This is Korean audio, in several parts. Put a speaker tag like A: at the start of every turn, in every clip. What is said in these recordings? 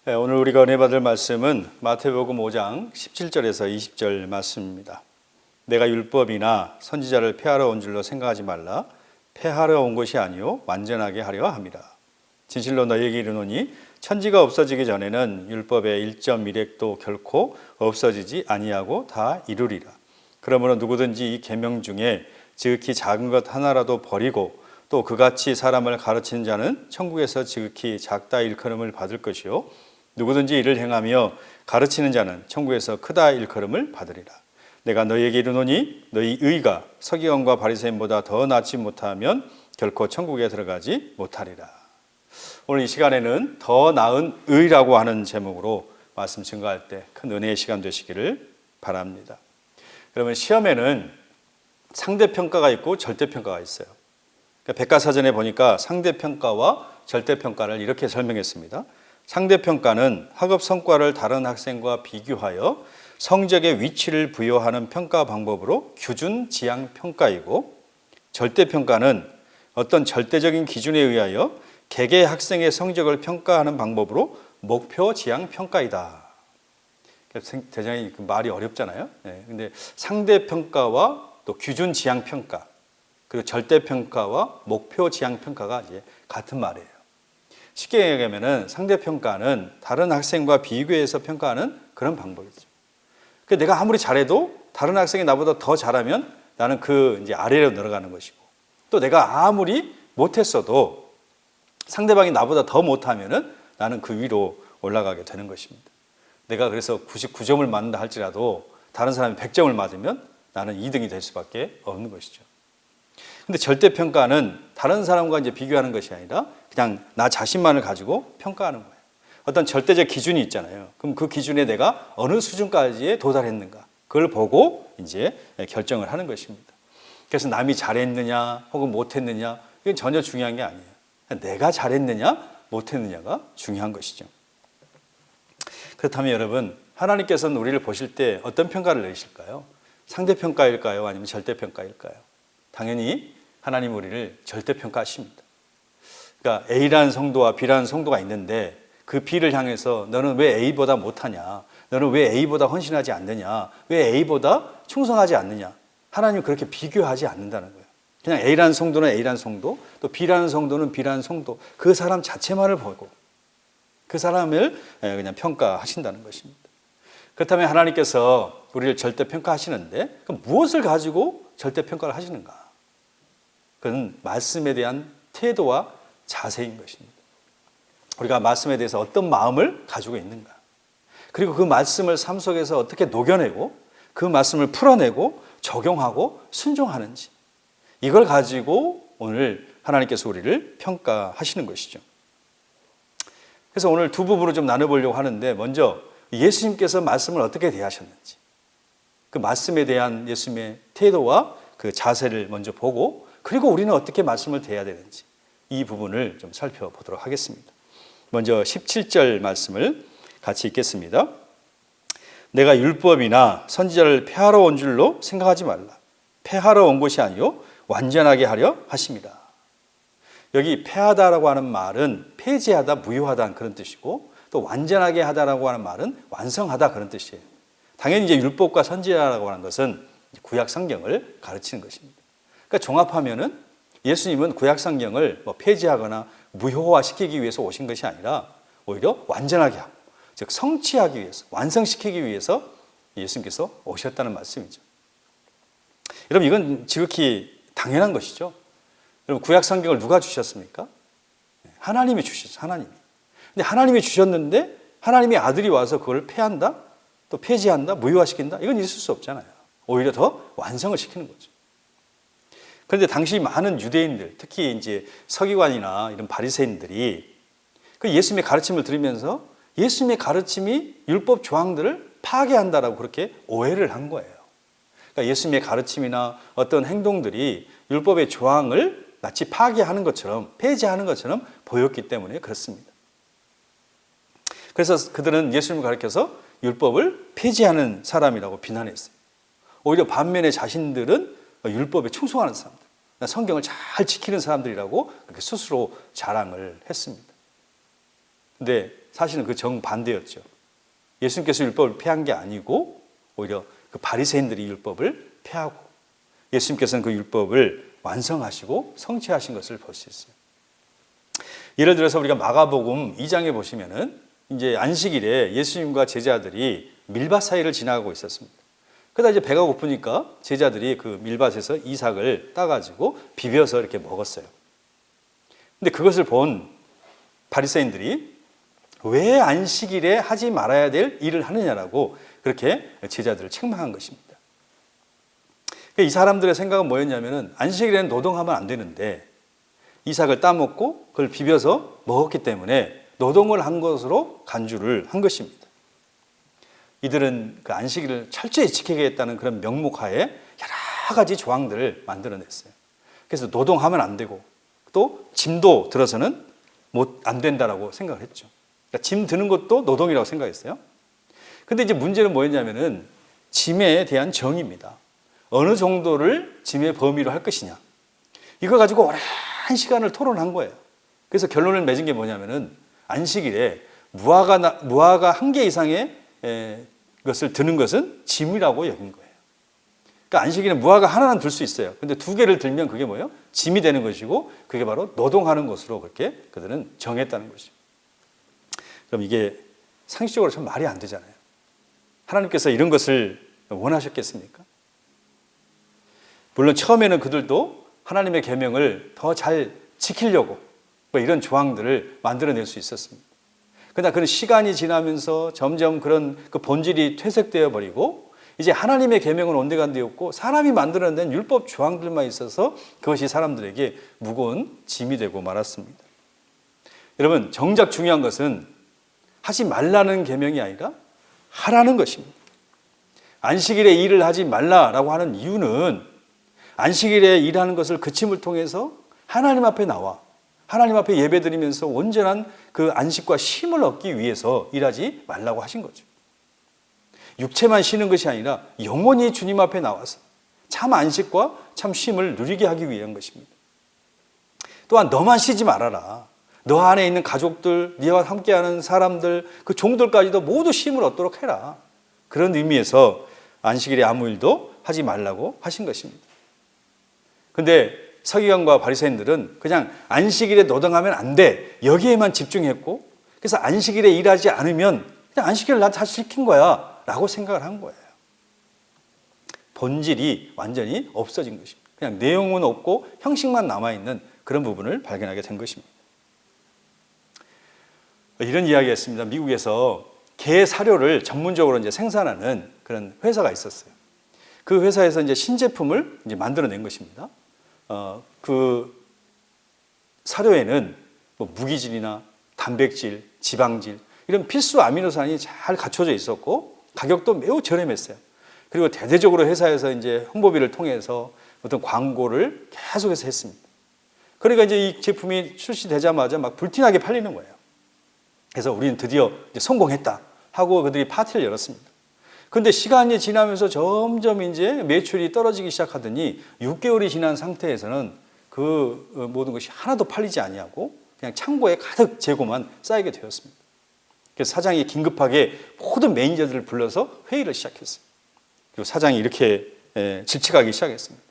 A: 네, 오늘 우리가 은혜 받을 말씀은 마태복음 5장 17절에서 20절 말씀입니다. 내가 율법이나 선지자를 폐하러 온 줄로 생각하지 말라. 폐하러 온 것이 아니요 완전하게 하려 함이라. 진실로 너희에게 이르노니 천지가 없어지기 전에는 율법의 1.1획도 결코 없어지지 아니하고 다 이루리라. 그러므로 누구든지 이 계명 중에 지극히 작은 것 하나라도 버리고 또 그같이 사람을 가르치는 자는 천국에서 지극히 작다 일컬음을 받을 것이요 누구든지 이를 행하며 가르치는 자는 천국에서 크다 일컬음을 받으리라. 내가 너희에게 이르노니 너희 의가 서기관과 바리새인보다 더 낫지 못하면 결코 천국에 들어가지 못하리라. 오늘 이 시간에는 더 나은 의라고 하는 제목으로 말씀 증거할 때 큰 은혜의 시간 되시기를 바랍니다. 그러면 시험에는 상대평가가 있고 절대평가가 있어요. 그러니까 백과사전에 보니까 상대평가와 절대평가를 이렇게 설명했습니다. 상대평가는 학업 성과를 다른 학생과 비교하여 성적의 위치를 부여하는 평가 방법으로 규준 지향 평가이고, 절대평가는 어떤 절대적인 기준에 의하여 개개 학생의 성적을 평가하는 방법으로 목표 지향 평가이다. 대장이 말이 어렵잖아요. 근데 상대평가와 또 규준 지향 평가, 그리고 절대평가와 목표 지향 평가가 이제 같은 말이에요. 쉽게 얘기하면 상대평가는 다른 학생과 비교해서 평가하는 그런 방법이죠. 내가 아무리 잘해도 다른 학생이 나보다 더 잘하면 나는 이제 아래로 내려가는 것이고, 또 내가 아무리 못했어도 상대방이 나보다 더 못하면은 나는 그 위로 올라가게 되는 것입니다. 내가 그래서 99점을 맞는다 할지라도 다른 사람이 100점을 맞으면 나는 2등이 될 수밖에 없는 것이죠. 근데 절대평가는 다른 사람과 이제 비교하는 것이 아니라 그냥 나 자신만을 가지고 평가하는 거예요. 어떤 절대적 기준이 있잖아요. 그럼 그 기준에 내가 어느 수준까지에 도달했는가, 그걸 보고 이제 결정을 하는 것입니다. 그래서 남이 잘했느냐 혹은 못했느냐, 이건 전혀 중요한 게 아니에요. 내가 잘했느냐 못했느냐가 중요한 것이죠. 그렇다면 여러분, 하나님께서는 우리를 보실 때 어떤 평가를 내리실까요? 상대평가일까요? 아니면 절대평가일까요? 당연히 하나님 우리를 절대평가하십니다. 그러니까 A라는 성도와 B라는 성도가 있는데 그 B를 향해서 너는 왜 A보다 못하냐? 너는 왜 A보다 헌신하지 않느냐? 왜 A보다 충성하지 않느냐? 하나님은 그렇게 비교하지 않는다는 거예요. 그냥 A라는 성도는 A라는 성도, 또 B라는 성도는 B라는 성도, 그 사람 자체만을 보고 그 사람을 그냥 평가하신다는 것입니다. 그렇다면 하나님께서 우리를 절대평가하시는데 그럼 무엇을 가지고 절대평가를 하시는가? 그건 말씀에 대한 태도와 자세인 것입니다. 우리가 말씀에 대해서 어떤 마음을 가지고 있는가, 그리고 그 말씀을 삶 속에서 어떻게 녹여내고 그 말씀을 풀어내고 적용하고 순종하는지, 이걸 가지고 오늘 하나님께서 우리를 평가하시는 것이죠. 그래서 오늘 두 부분으로 좀 나눠보려고 하는데, 먼저 예수님께서 말씀을 어떻게 대하셨는지, 그 말씀에 대한 예수님의 태도와 그 자세를 먼저 보고, 그리고 우리는 어떻게 말씀을 대해야 되는지, 이 부분을 좀 살펴보도록 하겠습니다. 먼저 17절 말씀을 같이 읽겠습니다. 내가 율법이나 선지자를 폐하러 온 줄로 생각하지 말라. 폐하러 온 것이 아니요 완전하게 하려 하심이라. 여기 폐하다라고 하는 말은 폐지하다, 무효하다 그런 뜻이고, 또 완전하게 하다라고 하는 말은 완성하다 그런 뜻이에요. 당연히 이제 율법과 선지자라고 하는 것은 구약 성경을 가르치는 것입니다. 그러니까 종합하면은 예수님은 구약 성경을 폐지하거나 무효화시키기 위해서 오신 것이 아니라 오히려 완전하게 하고, 즉 성취하기 위해서, 완성시키기 위해서 예수님께서 오셨다는 말씀이죠. 여러분, 이건 지극히 당연한 것이죠. 여러분, 구약 성경을 누가 주셨습니까? 하나님이 주셨죠. 하나님이. 근데 하나님이 주셨는데 하나님의 아들이 와서 그걸 폐한다, 또 폐지한다, 무효화시킨다, 이건 있을 수 없잖아요. 오히려 더 완성을 시키는 거죠. 그런데 당시 많은 유대인들, 특히 이제 서기관이나 이런 바리새인들이 그 예수님의 가르침을 들으면서 예수님의 가르침이 율법 조항들을 파괴한다라고 그렇게 오해를 한 거예요. 그러니까 예수님의 가르침이나 어떤 행동들이 율법의 조항을 마치 파괴하는 것처럼, 폐지하는 것처럼 보였기 때문에 그렇습니다. 그래서 그들은 예수님을 가르쳐서 율법을 폐지하는 사람이라고 비난했어요. 오히려 반면에 자신들은 율법에 충성하는 사람들, 성경을 잘 지키는 사람들이라고 그렇게 스스로 자랑을 했습니다. 근데 사실은 그 정반대였죠. 예수님께서 율법을 폐한 게 아니고 오히려 그 바리새인들이 율법을 폐하고 예수님께서는 그 율법을 완성하시고 성취하신 것을 볼 수 있어요. 예를 들어서 우리가 마가복음 2장에 보시면은 이제 안식일에 예수님과 제자들이 밀밭 사이를 지나가고 있었습니다. 그러다 이제 배가 고프니까 제자들이 그 밀밭에서 이삭을 따가지고 비벼서 이렇게 먹었어요. 근데 그것을 본 바리새인들이 왜 안식일에 하지 말아야 될 일을 하느냐라고 그렇게 제자들을 책망한 것입니다. 이 사람들의 생각은 뭐였냐면은 안식일에는 노동하면 안 되는데 이삭을 따먹고 그걸 비벼서 먹었기 때문에 노동을 한 것으로 간주를 한 것입니다. 이들은 그 안식일을 철저히 지키겠다는 그런 명목하에 여러 가지 조항들을 만들어냈어요. 그래서 노동하면 안 되고 또 짐도 들어서는 안 된다라고 생각을 했죠. 그러니까 짐 드는 것도 노동이라고 생각했어요. 근데 이제 문제는 뭐였냐면은 짐에 대한 정의입니다. 어느 정도를 짐의 범위로 할 것이냐. 이거 가지고 오랜 시간을 토론한 거예요. 그래서 결론을 맺은 게 뭐냐면은 안식일에 무화과 한 개 이상의 것을 드는 것은 짐이라고 여긴 거예요. 그러니까 안식일에 무화과 하나는 들 수 있어요. 근데 두 개를 들면 그게 뭐예요? 짐이 되는 것이고 그게 바로 노동하는 것으로 그렇게 그들은 정했다는 것이죠. 그럼 이게 상식적으로 참 말이 안 되잖아요. 하나님께서 이런 것을 원하셨겠습니까? 물론 처음에는 그들도 하나님의 계명을 더 잘 지키려고 이런 조항들을 만들어낼 수 있었습니다. 그러나 그런 시간이 지나면서 점점 그런 그 본질이 퇴색되어 버리고 이제 하나님의 계명은 온데간데였고 사람이 만들어낸 율법 조항들만 있어서 그것이 사람들에게 무거운 짐이 되고 말았습니다. 여러분, 정작 중요한 것은 하지 말라는 계명이 아니라 하라는 것입니다. 안식일에 일을 하지 말라라고 하는 이유는 안식일에 일하는 것을 그침을 통해서 하나님 앞에 나와 하나님 앞에 예배드리면서 온전한 그 안식과 쉼을 얻기 위해서 일하지 말라고 하신 거죠. 육체만 쉬는 것이 아니라 영원히 주님 앞에 나와서 참 안식과 참 쉼을 누리게 하기 위한 것입니다. 또한 너만 쉬지 말아라. 너 안에 있는 가족들, 네와 함께하는 사람들, 그 종들까지도 모두 쉼을 얻도록 해라. 그런 의미에서 안식일에 아무 일도 하지 말라고 하신 것입니다. 그런데 서기관과 바리새인들은 그냥 안식일에 노동하면 안 돼. 여기에만 집중했고 그래서 안식일에 일하지 않으면 그냥 안식일을 나 다 시킨 거야 라고 생각을 한 거예요. 본질이 완전히 없어진 것입니다. 그냥 내용은 없고 형식만 남아있는 그런 부분을 발견하게 된 것입니다. 이런 이야기가 있습니다. 미국에서 개 사료를 전문적으로 이제 생산하는 그런 회사가 있었어요. 그 회사에서 이제 신제품을 이제 만들어낸 것입니다. 그 사료에는 뭐 무기질이나 단백질, 지방질 이런 필수 아미노산이 잘 갖춰져 있었고 가격도 매우 저렴했어요. 그리고 대대적으로 회사에서 이제 홍보비를 통해서 어떤 광고를 계속해서 했습니다. 그러니까 이제 이 제품이 출시되자마자 막 불티나게 팔리는 거예요. 그래서 우리는 드디어 이제 성공했다 하고 그들이 파티를 열었습니다. 그런데 시간이 지나면서 점점 이제 매출이 떨어지기 시작하더니 6개월이 지난 상태에서는 그 모든 것이 하나도 팔리지 아니하고 그냥 창고에 가득 재고만 쌓이게 되었습니다. 그래서 사장이 긴급하게 모든 매니저들을 불러서 회의를 시작했어요. 그리고 사장이 이렇게 질책하기 시작했습니다.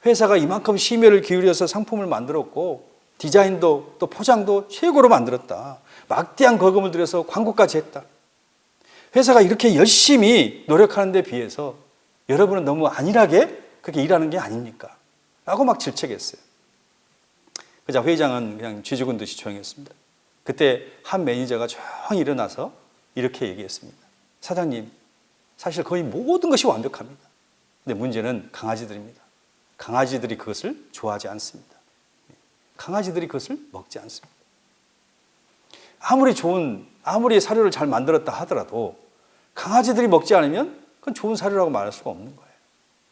A: 회사가 이만큼 심혈을 기울여서 상품을 만들었고 디자인도 또 포장도 최고로 만들었다. 막대한 거금을 들여서 광고까지 했다. 회사가 이렇게 열심히 노력하는 데 비해서 여러분은 너무 안일하게 그렇게 일하는 게 아닙니까? 라고 막 질책했어요. 그자 회장은 그냥 쥐 죽은 듯이 조용했습니다. 그때 한 매니저가 조용히 일어나서 이렇게 얘기했습니다. 사장님, 사실 거의 모든 것이 완벽합니다. 근데 문제는 강아지들입니다. 강아지들이 그것을 좋아하지 않습니다. 강아지들이 그것을 먹지 않습니다. 아무리 사료를 잘 만들었다 하더라도 강아지들이 먹지 않으면 그건 좋은 사료라고 말할 수가 없는 거예요.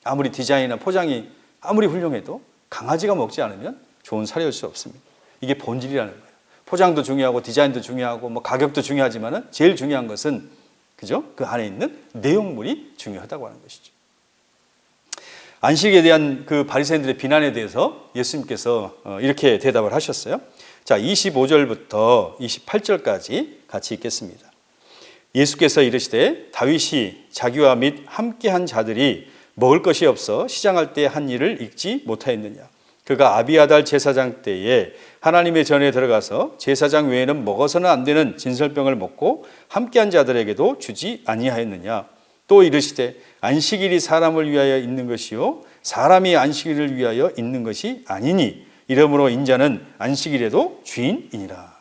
A: 아무리 디자인이나 포장이 아무리 훌륭해도 강아지가 먹지 않으면 좋은 사료일 수 없습니다. 이게 본질이라는 거예요. 포장도 중요하고 디자인도 중요하고 뭐 가격도 중요하지만은 제일 중요한 것은 그죠? 그 안에 있는 내용물이 중요하다고 하는 것이죠. 안식에 대한 그 바리새인들의 비난에 대해서 예수님께서 이렇게 대답을 하셨어요. 자, 25절부터 28절까지 같이 읽겠습니다. 예수께서 이르시되 다윗이 자기와 및 함께한 자들이 먹을 것이 없어 시장할 때 한 일을 잊지 못하였느냐. 그가 아비아달 제사장 때에 하나님의 전에 들어가서 제사장 외에는 먹어서는 안 되는 진설병을 먹고 함께한 자들에게도 주지 아니하였느냐. 또 이르시되 안식일이 사람을 위하여 있는 것이요 사람이 안식일을 위하여 있는 것이 아니니 이러므로 인자는 안식일에도 주인이니라.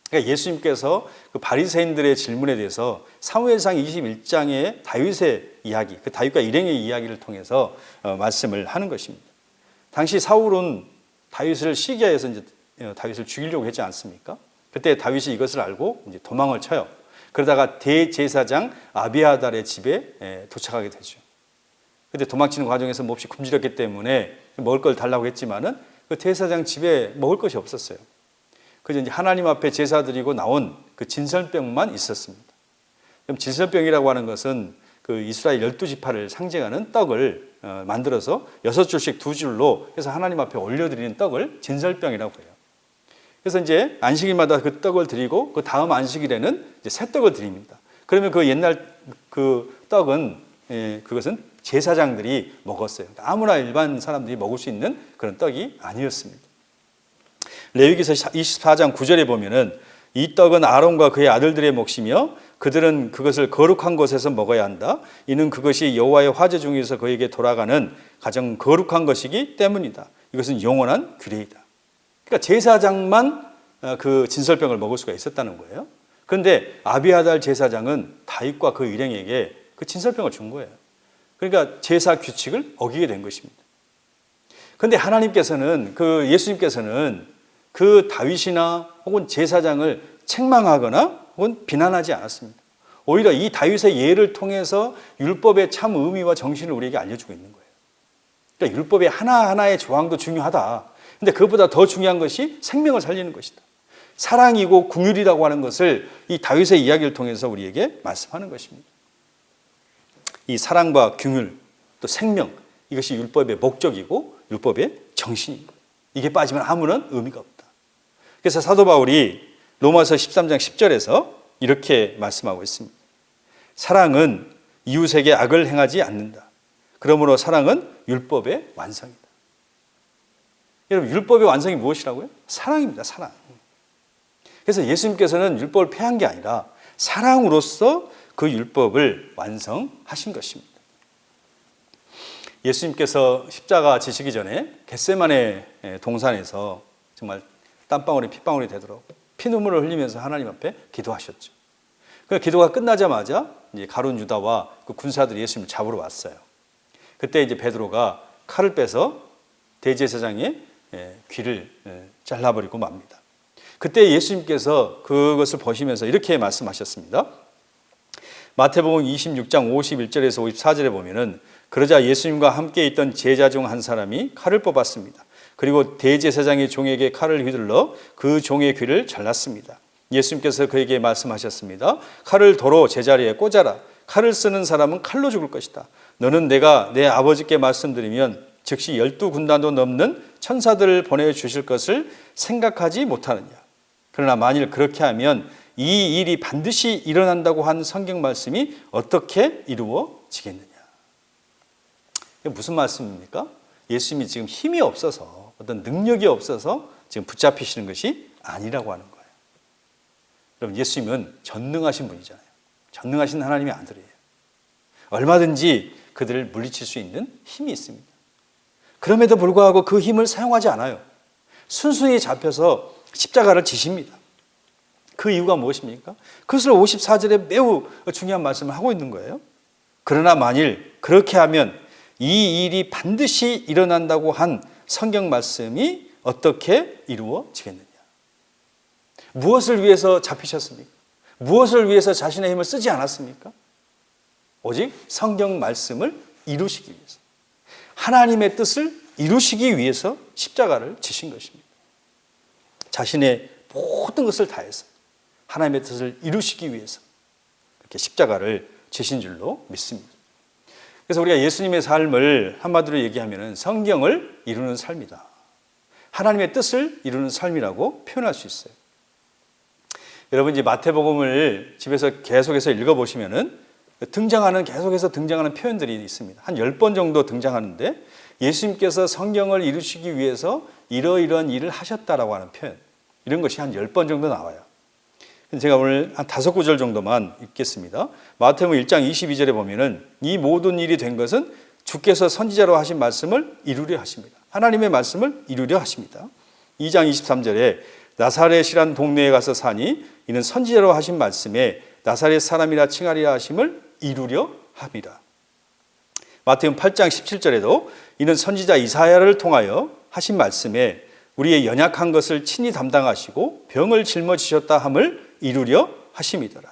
A: 그러니까 예수님께서 그 바리새인들의 질문에 대해서 사무엘상 21장의 다윗의 이야기, 그 다윗과 일행의 이야기를 통해서 말씀을 하는 것입니다. 당시 사울은 다윗을 시기하여서 이제 다윗을 죽이려고 했지 않습니까? 그때 다윗이 이것을 알고 이제 도망을 쳐요. 그러다가 대제사장 아비아달의 집에 도착하게 되죠. 그때 도망치는 과정에서 몹시 굶주렸기 때문에 먹을 걸 달라고 했지만은 그 대제사장 집에 먹을 것이 없었어요. 그래서 이제 하나님 앞에 제사 드리고 나온 그 진설병만 있었습니다. 그럼 진설병이라고 하는 것은 그 이스라엘 12지파를 상징하는 떡을 만들어서 6줄씩 2줄로 해서 하나님 앞에 올려드리는 떡을 진설병이라고 해요. 그래서 이제 안식일마다 그 떡을 드리고 그 다음 안식일에는 이제 새 떡을 드립니다. 그러면 그 옛날 그 떡은 그것은 제사장들이 먹었어요. 아무나 일반 사람들이 먹을 수 있는 그런 떡이 아니었습니다. 레위기서 24장 9절에 보면은 이 떡은 아론과 그의 아들들의 몫이며 그들은 그것을 거룩한 곳에서 먹어야 한다. 이는 그것이 여호와의 화제 중에서 그에게 돌아가는 가장 거룩한 것이기 때문이다. 이것은 영원한 규례이다. 그러니까 제사장만 그 진설병을 먹을 수가 있었다는 거예요. 그런데 아비아달 제사장은 다윗과 그 일행에게 그 진설병을 준 거예요. 그러니까 제사 규칙을 어기게 된 것입니다. 그런데 하나님께서는 그 예수님께서는 그 다윗이나 혹은 제사장을 책망하거나 혹은 비난하지 않았습니다. 오히려 이 다윗의 예를 통해서 율법의 참 의미와 정신을 우리에게 알려주고 있는 거예요. 그러니까 율법의 하나하나의 조항도 중요하다. 근데 그것보다 더 중요한 것이 생명을 살리는 것이다. 사랑이고 긍휼이라고 하는 것을 이 다윗의 이야기를 통해서 우리에게 말씀하는 것입니다. 이 사랑과 긍휼 또 생명, 이것이 율법의 목적이고 율법의 정신입니다. 이게 빠지면 아무런 의미가 없다. 그래서 사도 바울이 로마서 13장 10절에서 이렇게 말씀하고 있습니다. 사랑은 이웃에게 악을 행하지 않는다. 그러므로 사랑은 율법의 완성이다. 여러분, 율법의 완성이 무엇이라고요? 사랑입니다. 사랑. 그래서 예수님께서는 율법을 폐한 게 아니라 사랑으로서 그 율법을 완성하신 것입니다. 예수님께서 십자가 지시기 전에 겟세마네 동산에서 정말 땀방울이 핏방울이 되도록 피눈물을 흘리면서 하나님 앞에 기도하셨죠. 그 기도가 끝나자마자 이제 가룟 유다와 그 군사들이 예수님을 잡으러 왔어요. 그때 이제 베드로가 칼을 빼서 대제사장의 귀를 잘라버리고 맙니다. 그때 예수님께서 그것을 보시면서 이렇게 말씀하셨습니다. 마태복음 26장 51절에서 54절에 보면은 그러자 예수님과 함께 있던 제자 중 한 사람이 칼을 뽑았습니다. 그리고 대제사장의 종에게 칼을 휘둘러 그 종의 귀를 잘랐습니다. 예수님께서 그에게 말씀하셨습니다. 칼을 도로 제자리에 꽂아라. 칼을 쓰는 사람은 칼로 죽을 것이다. 너는 내가 내 아버지께 말씀드리면 즉시 12군단도 넘는 천사들을 보내주실 것을 생각하지 못하느냐. 그러나 만일 그렇게 하면 이 일이 반드시 일어난다고 한 성경 말씀이 어떻게 이루어지겠느냐. 이게 무슨 말씀입니까? 예수님이 지금 힘이 없어서 어떤 능력이 없어서 지금 붙잡히시는 것이 아니라고 하는 거예요. 여러분, 예수님은 전능하신 분이잖아요. 전능하신 하나님의 아들이에요. 얼마든지 그들을 물리칠 수 있는 힘이 있습니다. 그럼에도 불구하고 그 힘을 사용하지 않아요. 순순히 잡혀서 십자가를 지십니다. 그 이유가 무엇입니까? 그것을 54절에 매우 중요한 말씀을 하고 있는 거예요. 그러나 만일 그렇게 하면 이 일이 반드시 일어난다고 한 성경 말씀이 어떻게 이루어지겠느냐. 무엇을 위해서 잡히셨습니까? 무엇을 위해서 자신의 힘을 쓰지 않았습니까? 오직 성경 말씀을 이루시기 위해서, 하나님의 뜻을 이루시기 위해서 십자가를 지신 것입니다. 자신의 모든 것을 다해서 하나님의 뜻을 이루시기 위해서 이렇게 십자가를 지신 줄로 믿습니다. 그래서 우리가 예수님의 삶을 한마디로 얘기하면 성경을 이루는 삶이다. 하나님의 뜻을 이루는 삶이라고 표현할 수 있어요. 여러분 이제 마태복음을 집에서 계속해서 읽어보시면은 계속해서 등장하는 표현들이 있습니다. 한 10번 정도 등장하는데 예수님께서 성경을 이루시기 위해서 이러이러한 일을 하셨다라고 하는 표현, 이런 것이 한 10번 정도 나와요. 제가 오늘 한 5구절 정도만 읽겠습니다. 마태복음 1장 22절에 보면은 이 모든 일이 된 것은 주께서 선지자로 하신 말씀을 이루려 하십니다. 하나님의 말씀을 이루려 하십니다. 2장 23절에 나사렛이란 동네에 가서 사니 이는 선지자로 하신 말씀에 나사렛 사람이라 칭하리라 하심을 이루려 합니다. 마태복음 8장 17절에도 이는 선지자 이사야를 통하여 하신 말씀에 우리의 연약한 것을 친히 담당하시고 병을 짊어지셨다 함을 이루려 하심이더라.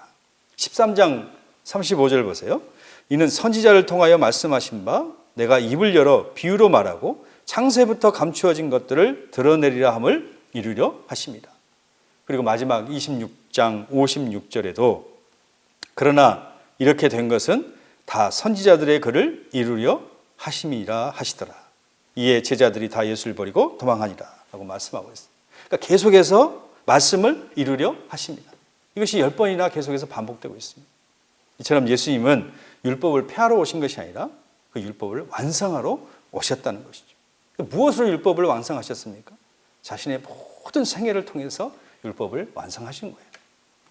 A: 13장 35절 보세요. 이는 선지자를 통하여 말씀하신 바 내가 입을 열어 비유로 말하고 창세부터 감추어진 것들을 드러내리라 함을 이루려 하십니다. 그리고 마지막 26장 56절에도 그러나 이렇게 된 것은 다 선지자들의 글을 이루려 하심이라 하시더라. 이에 제자들이 다 예수를 버리고 도망하니라 라고 말씀하고 있습니다. 그러니까 계속해서 말씀을 이루려 하십니다. 이것이 10번이나 계속해서 반복되고 있습니다. 이처럼 예수님은 율법을 폐하러 오신 것이 아니라 그 율법을 완성하러 오셨다는 것이죠. 무엇으로 율법을 완성하셨습니까? 자신의 모든 생애를 통해서 율법을 완성하신 거예요.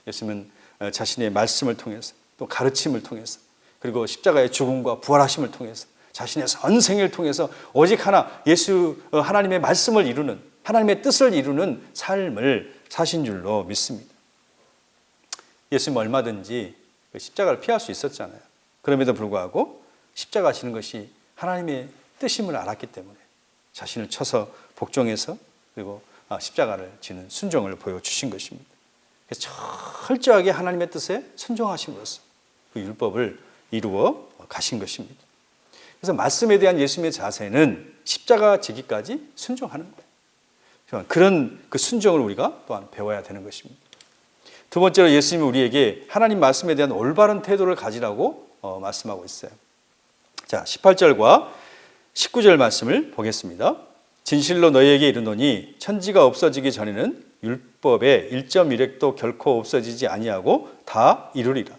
A: 예수님은 자신의 말씀을 통해서 또 가르침을 통해서 그리고 십자가의 죽음과 부활하심을 통해서 자신의 선생을 통해서 오직 하나 하나님의 말씀을 이루는 하나님의 뜻을 이루는 삶을 사신 줄로 믿습니다. 예수님은 얼마든지 십자가를 피할 수 있었잖아요. 그럼에도 불구하고 십자가 지는 것이 하나님의 뜻임을 알았기 때문에 자신을 쳐서 복종해서 그리고 십자가를 지는 순종을 보여주신 것입니다. 그래서 철저하게 하나님의 뜻에 순종하심으로써 그 율법을 이루어 가신 것입니다. 그래서 말씀에 대한 예수님의 자세는 십자가 지기까지 순종하는 거예요. 그런 그 순종을 우리가 또한 배워야 되는 것입니다. 두 번째로 예수님은 우리에게 하나님 말씀에 대한 올바른 태도를 가지라고 말씀하고 있어요. 자, 18절과 19절 말씀을 보겠습니다. 진실로 너희에게 이르노니 천지가 없어지기 전에는 율법의 1.1획도 결코 없어지지 아니하고 다 이루리라.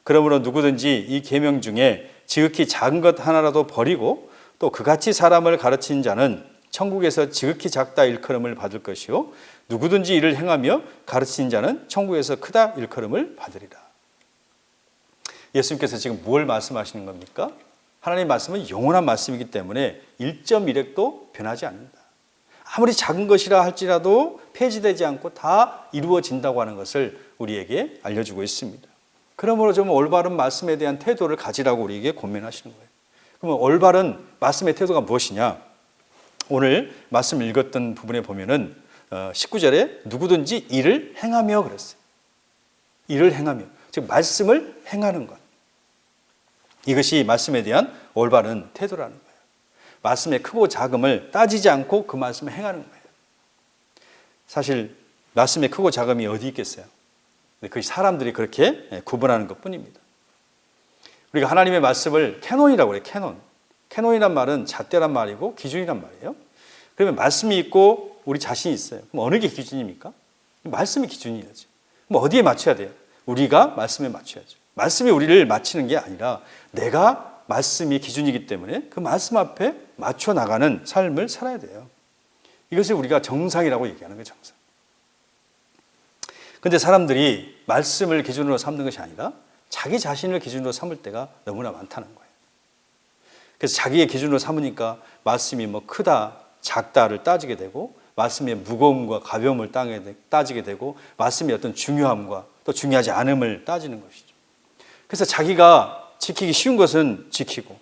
A: 그러므로 누구든지 이 계명 중에 지극히 작은 것 하나라도 버리고 또 그같이 사람을 가르치는 자는 천국에서 지극히 작다 일컬음을 받을 것이요 누구든지 이를 행하며 가르치는 자는 천국에서 크다 일컬음을 받으리라. 예수님께서 지금 뭘 말씀하시는 겁니까? 하나님의 말씀은 영원한 말씀이기 때문에 1.1획도 변하지 않는다. 아무리 작은 것이라 할지라도 폐지되지 않고 다 이루어진다고 하는 것을 우리에게 알려주고 있습니다. 그러므로 좀 올바른 말씀에 대한 태도를 가지라고 우리에게 권면하시는 거예요. 그러면 올바른 말씀의 태도가 무엇이냐? 오늘 말씀 읽었던 부분에 보면은 19절에 누구든지 일을 행하며 그랬어요. 일을 행하며, 즉 말씀을 행하는 것. 이것이 말씀에 대한 올바른 태도라는 거예요. 말씀의 크고 작음을 따지지 않고 그 말씀을 행하는 거예요. 사실 말씀의 크고 작음이 어디 있겠어요? 그 사람들이 그렇게 구분하는 것뿐입니다. 우리가 하나님의 말씀을 캐논이라고 그래요. 캐논이란 말은 잣대란 말이고 기준이란 말이에요. 그러면 말씀이 있고 우리 자신이 있어요. 그럼 어느 게 기준입니까? 말씀이 기준이야죠. 그럼 어디에 맞춰야 돼요? 우리가 말씀에 맞춰야죠. 말씀이 우리를 맞추는 게 아니라 내가 말씀이 기준이기 때문에 그 말씀 앞에 맞춰 나가는 삶을 살아야 돼요. 이것을 우리가 정상이라고 얘기하는 거예요. 정상. 그런데 사람들이 말씀을 기준으로 삼는 것이 아니라 자기 자신을 기준으로 삼을 때가 너무나 많다는 거예요. 그래서 자기의 기준으로 삼으니까 말씀이 뭐 크다, 작다를 따지게 되고 말씀의 무거움과 가벼움을 따지게 되고 말씀의 어떤 중요함과 또 중요하지 않음을 따지는 것이죠. 그래서 자기가 지키기 쉬운 것은 지키고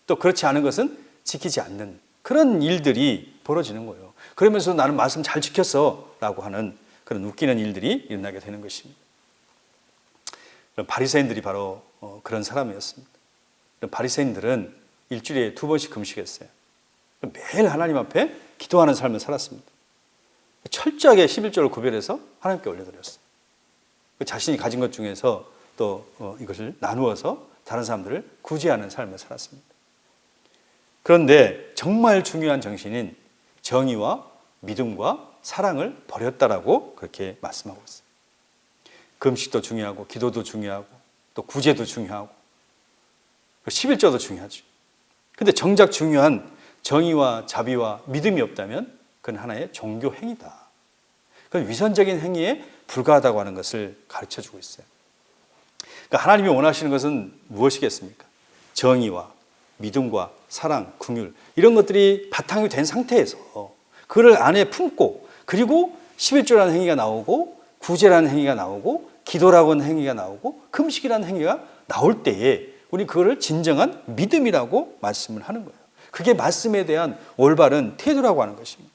A: 또 그렇지 않은 것은 지키지 않는 그런 일들이 벌어지는 거예요. 그러면서 나는 말씀 잘 지켰어 라고 하는 그런 웃기는 일들이 일어나게 되는 것입니다. 바리새인들이 바로 그런 사람이었습니다. 바리새인들은 일주일에 2번씩 금식했어요. 매일 하나님 앞에 기도하는 삶을 살았습니다. 철저하게 11조를 구별해서 하나님께 올려드렸어요. 자신이 가진 것 중에서 또 이것을 나누어서 다른 사람들을 구제하는 삶을 살았습니다. 그런데 정말 중요한 정신인 정의와 믿음과 사랑을 버렸다라고 그렇게 말씀하고 있어요. 금식도 중요하고 기도도 중요하고 또 구제도 중요하고 11조도 중요하죠. 근데 정작 중요한 정의와 자비와 믿음이 없다면 그건 하나의 종교 행위다. 그건 위선적인 행위에 불과하다고 하는 것을 가르쳐주고 있어요. 그러니까 하나님이 원하시는 것은 무엇이겠습니까? 정의와 믿음과 사랑, 긍휼 이런 것들이 바탕이 된 상태에서 그를 안에 품고 그리고 11조라는 행위가 나오고 구제라는 행위가 나오고 기도라고 하는 행위가 나오고 금식이라는 행위가 나올 때에 우리 그거를 진정한 믿음이라고 말씀을 하는 거예요. 그게 말씀에 대한 올바른 태도라고 하는 것입니다.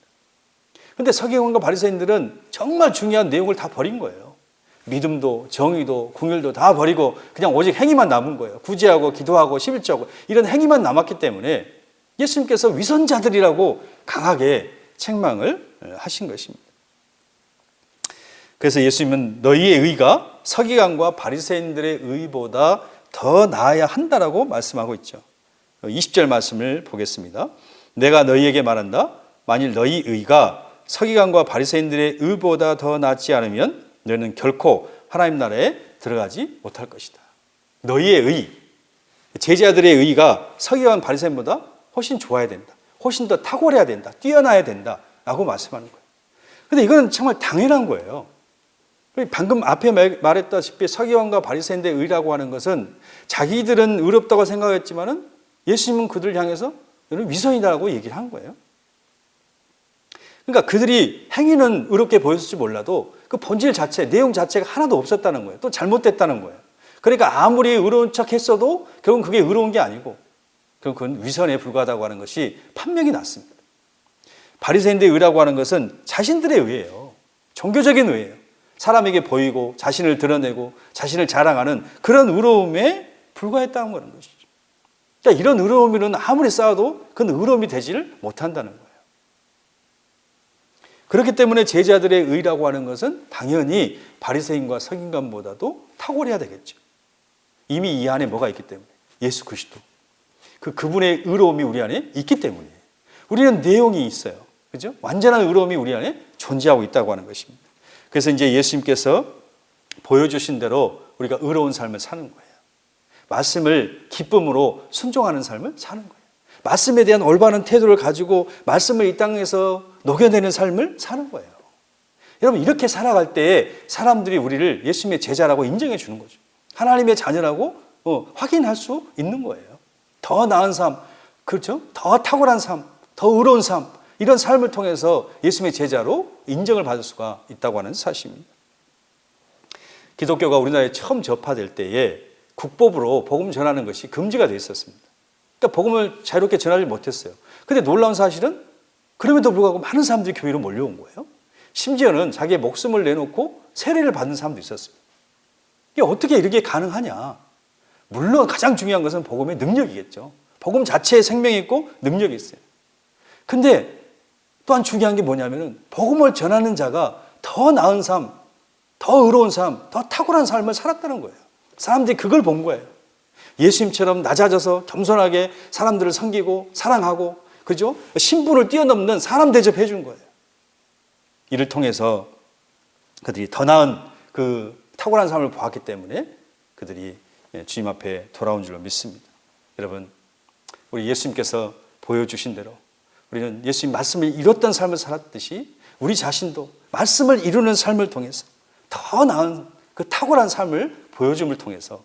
A: 그런데 서기관과 바리새인들은 정말 중요한 내용을 다 버린 거예요. 믿음도 정의도 긍휼도 다 버리고 그냥 오직 행위만 남은 거예요. 구제하고 기도하고 11조하고 이런 행위만 남았기 때문에 예수님께서 위선자들이라고 강하게 책망을 하신 것입니다. 그래서 예수님은 너희의 의가 서기관과 바리새인들의 의보다 더 나아야 한다라고 말씀하고 있죠. 20절 말씀을 보겠습니다. 내가 너희에게 말한다. 만일 너희 의가 서기관과 바리새인들의 의보다 더 낫지 않으면 너희는 결코 하나님 나라에 들어가지 못할 것이다. 너희의 의, 제자들의 의가 서기관 바리새인보다 훨씬 좋아야 된다. 훨씬 더 탁월해야 된다. 뛰어나야 된다라고 말씀하는 거예요. 그런데 이건 정말 당연한 거예요. 방금 앞에 말했다시피 서기관과 바리새인들의 의라고 하는 것은 자기들은 의롭다고 생각했지만은 예수님은 그들을 향해서 위선이다라고 얘기를 한 거예요. 그러니까 그들이 행위는 의롭게 보였을지 몰라도 그 본질 자체, 내용 자체가 하나도 없었다는 거예요. 또 잘못됐다는 거예요. 그러니까 아무리 의로운 척 했어도 결국은 그게 의로운 게 아니고 그건 위선에 불과하다고 하는 것이 판명이 났습니다. 바리새인들의 의라고 하는 것은 자신들의 의예요. 종교적인 의예요. 사람에게 보이고 자신을 드러내고 자신을 자랑하는 그런 의로움에 불과했다는 거는 것이죠. 그러니까 이런 의로움은 아무리 쌓아도 그건 의로움이 되지를 못한다는 거예요. 그렇기 때문에 제자들의 의라고 하는 것은 당연히 바리새인과 서기관보다도 탁월해야 되겠죠. 이미 이 안에 뭐가 있기 때문에 예수 그리스도 그분의 의로움이 우리 안에 있기 때문에 우리는 내용이 있어요. 그죠? 완전한 의로움이 우리 안에 존재하고 있다고 하는 것입니다. 그래서 이제 예수님께서 보여주신 대로 우리가 의로운 삶을 사는 거예요. 말씀을 기쁨으로 순종하는 삶을 사는 거예요. 말씀에 대한 올바른 태도를 가지고 말씀을 이 땅에서 녹여내는 삶을 사는 거예요. 여러분 이렇게 살아갈 때에 사람들이 우리를 예수님의 제자라고 인정해 주는 거죠. 하나님의 자녀라고 확인할 수 있는 거예요. 더 나은 삶, 그렇죠? 더 탁월한 삶, 더 의로운 삶 이런 삶을 통해서 예수님의 제자로 인정을 받을 수가 있다고 하는 사실입니다. 기독교가 우리나라에 처음 접화될 때에 국법으로 복음 전하는 것이 금지가 되어 있었습니다. 그러니까 복음을 자유롭게 전하지 못했어요. 그런데 놀라운 사실은 그럼에도 불구하고 많은 사람들이 교회로 몰려온 거예요. 심지어는 자기의 목숨을 내놓고 세례를 받는 사람도 있었어요. 이게 어떻게 이렇게 가능하냐? 물론 가장 중요한 것은 복음의 능력이겠죠. 복음 자체에 생명이 있고 능력이 있어요. 근데 또한 중요한 게 뭐냐면은 복음을 전하는 자가 더 나은 삶, 더 의로운 삶, 더 탁월한 삶을 살았다는 거예요. 사람들이 그걸 본 거예요. 예수님처럼 낮아져서 겸손하게 사람들을 섬기고 사랑하고 그죠? 신분을 뛰어넘는 사람 대접해 준 거예요. 이를 통해서 그들이 더 나은 그 탁월한 삶을 보았기 때문에 그들이 주님 앞에 돌아온 줄로 믿습니다. 여러분, 우리 예수님께서 보여주신 대로 우리는 예수님 말씀을 이뤘던 삶을 살았듯이 우리 자신도 말씀을 이루는 삶을 통해서 더 나은 그 탁월한 삶을 보여줌을 통해서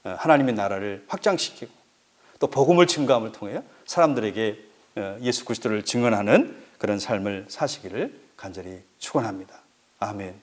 A: 하나님의 나라를 확장시키고 또 복음을 증거함을 통해 사람들에게 예수 그리스도를 증언하는 그런 삶을 사시기를 간절히 축원합니다. 아멘.